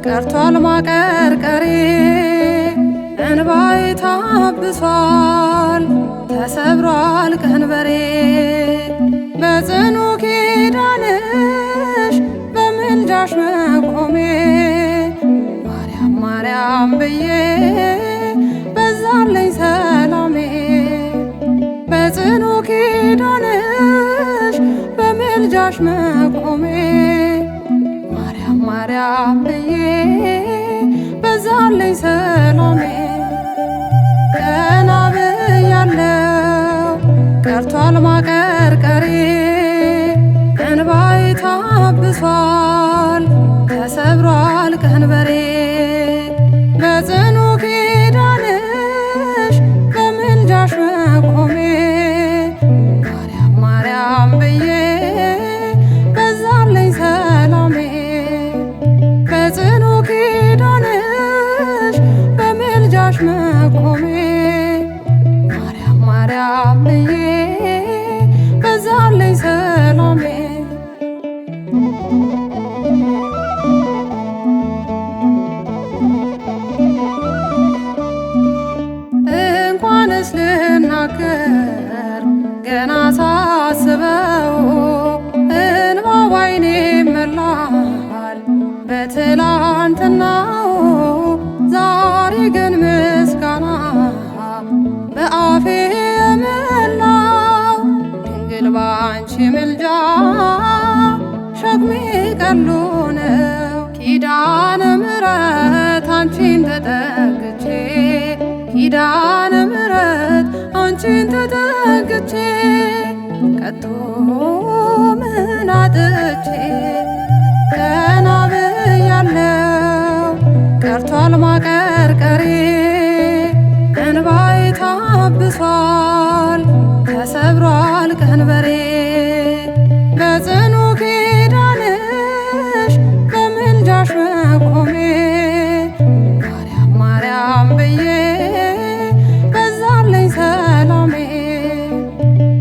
ቀርቷል ማቀርቀሬ እንባዬ ታብሷል ተሰብሯል ቀንበሬ በጽኑ ኪዳንሽ በምልጃሽ መቆሜ ማርያም ማርያም ብዬ በዛልኝ ሰላሜ በጽኑ ኪዳንሽ በምልጃሽ መቆሜ ማርያም ማርያም ብዬ በዛልኝ ሰላሜ ቀና ብያለሁ ቀርቷል ማቀርቀሬ እንባዬ ታብሷል ተሰብሯል ቀንበሬ በጽኑ ኪዳንሽ በምልጃሽ መቆሜ ማርያም ማርያም ብዬ በዛልኝ ሰላሜ በጽኑ ኪዳንሽ በምልጃሽ መቆሜ ማርያም ማርያም ብዬ በዛልኝ ሰላሜ እንኳንስ ልናገር ገና ሳስበው እንባ ባይኔ መላል በትላንትናው ዛሬ ግን ምስጋና በአፌ የመላው ድንግል ባንቺ ምልጃ ሸክሜ ቀሎ ነው ኪዳነ ምሕረት አንቺን ተጠግቼ ኪዳነ ምሕረት አንቺን ተጠግቼ ከቶ ምን አጥቼ ቀና ብያለሁ ቀርቷል ማቀርቀሬ እንባዬ ታብሷል ተሰብሯል ቀንበሬ በጽኑ ኪዳንሽ በምልጃሽ መቆሜ ማርያም ማርያም ብዬ በዛልኝ ሰላሜ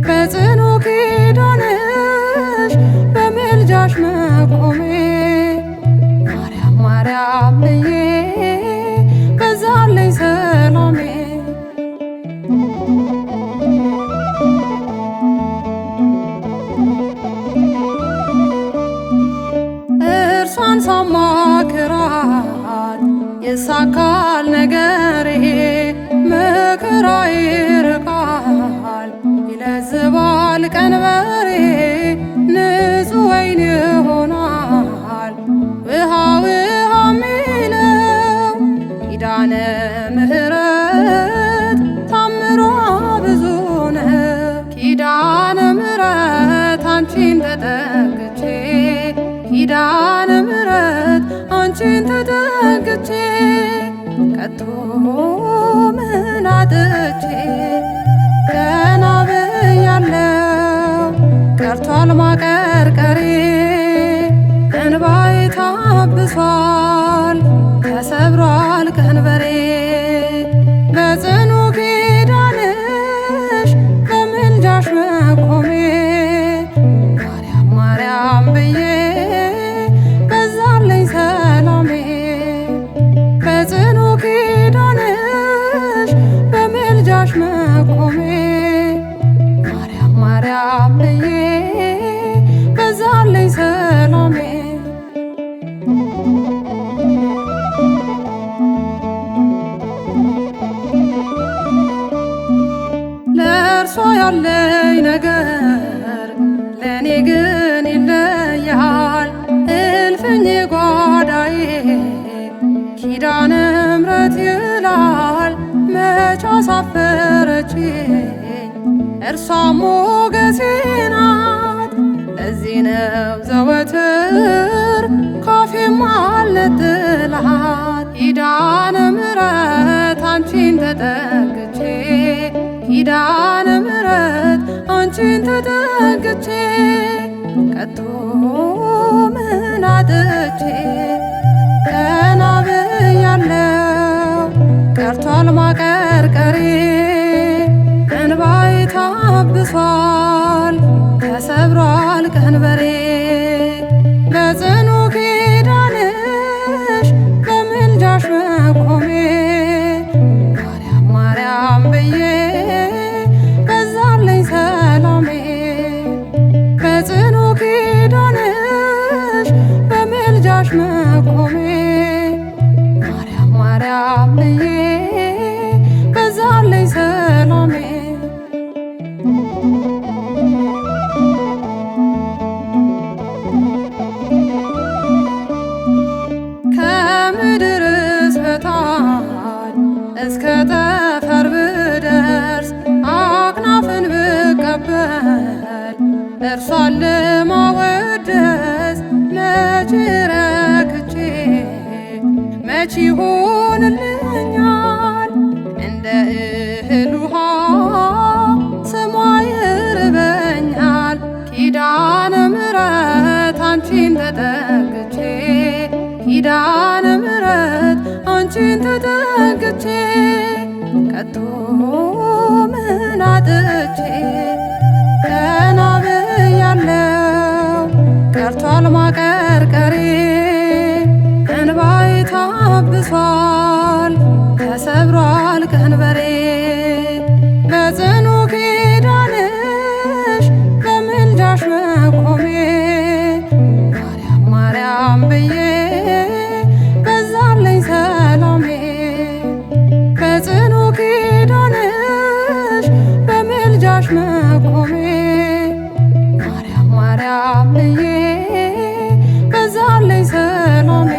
በጽኑ ኪዳንሽ በምልጃሽ መቆሜ ማርያም ማርያም ብዬ በዛልኝ ሰላሜ እርሷን ሳማክራት ይሳካል ነገሬ መከራዬ ይርቃል ይለዝባል ቀንበሬ ንጹሕ ወይን ይሆናል ውሃ ውሃ ሚለው ኪዳነ ምሕረት ታምሯ ብዙ ነው ኪዳነ ምሕረት አንቺን ተጠግቼ ኪዳነ ምሕረት አንቺን ተጠግቼ ከቶ ምን አጥቼ ቀና ብያለሁ ቀርቷል ማቀርቀሬ እንባዬ ታብሷል ተሰብሯል ቀንበሬ በጽኑ ኪዳንሽ በምልጃሽ መቆሜ ማርያም ማርያም ብዬ በዛልኝ ሰላሜ በጽኑ ኪዳንሽ በምልጃሽ መቆሜ ማርያም ማርያም ብዬ በዛልኝ ሰላሜ ለእርሷ ያለኝ ነገር ለእኔ ግን ይለያል እልፍኝ ጓዳዬ ኪዳነ ምሕረት ይላል መች አሳፈረችኝ እርሷ ሞገሴ ናት ለዚህ ነው ዘወትር ካፌ ማልጥላት ኪዳነ ምሕረት አንቺን ተጠግቼ ኪዳነ ምሕረት አንቺን ተጠግቼ ከቶ ምን አጥቼ ቀና ብያለሁ ቀርቷል ማቀርቀሬ እንባዬ ታብሷል ቀንበሬ በጽኑ ኪዳንሽ በምልጃሽ መቆሜ ማርያም ማርያም ብዬ በዛልኝ ሰላሜ ከምድርስ በታች እስከ ጠፈር ብደርስ አክናፍን ብቀበል እርሷን ለማወደስ መች ረክቼ መች ይሆንልኛል እንደ እህል ውሃ ስሟ ይርበኛል ኪዳነ ምሕረት አንቺን ተጠግቼ ኪዳነ ምሕረት አንቺን ተጠግቼ ከቶ ምን አጥቼ ቀና ብያለው ቀርቷል ማቀርቀሬ እንባዬ ታብሷል ተሰብሯል ቀንበሬ በጽኑ ኪዳንሽ በምልጃሽ መቆሜ ማርያም ማርያም ብዬ በዛልኝ ሰላሜ በጽኑ ኪዳንሽ በምልጃሽ መቆሜ ማርያም ማርያም ብዬ በዛልኝ ሰላሜ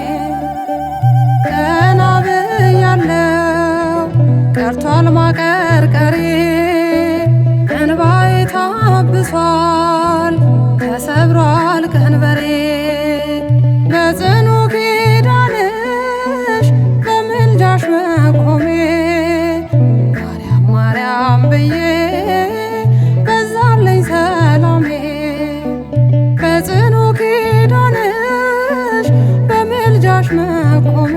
ቀና ብያለው ቀርቷል ማቀርቀሬ እንባዬ ታብሷል ተሰብሯል ቀንበሬ በጽኑ ኪዳንሽ በምልጃሽ መቆሜ ማርያም ማርያም ብዬ በዛልኝ ሰላሜ በጽኑ ኪዳንሽ በምልጃሽ መቆሜ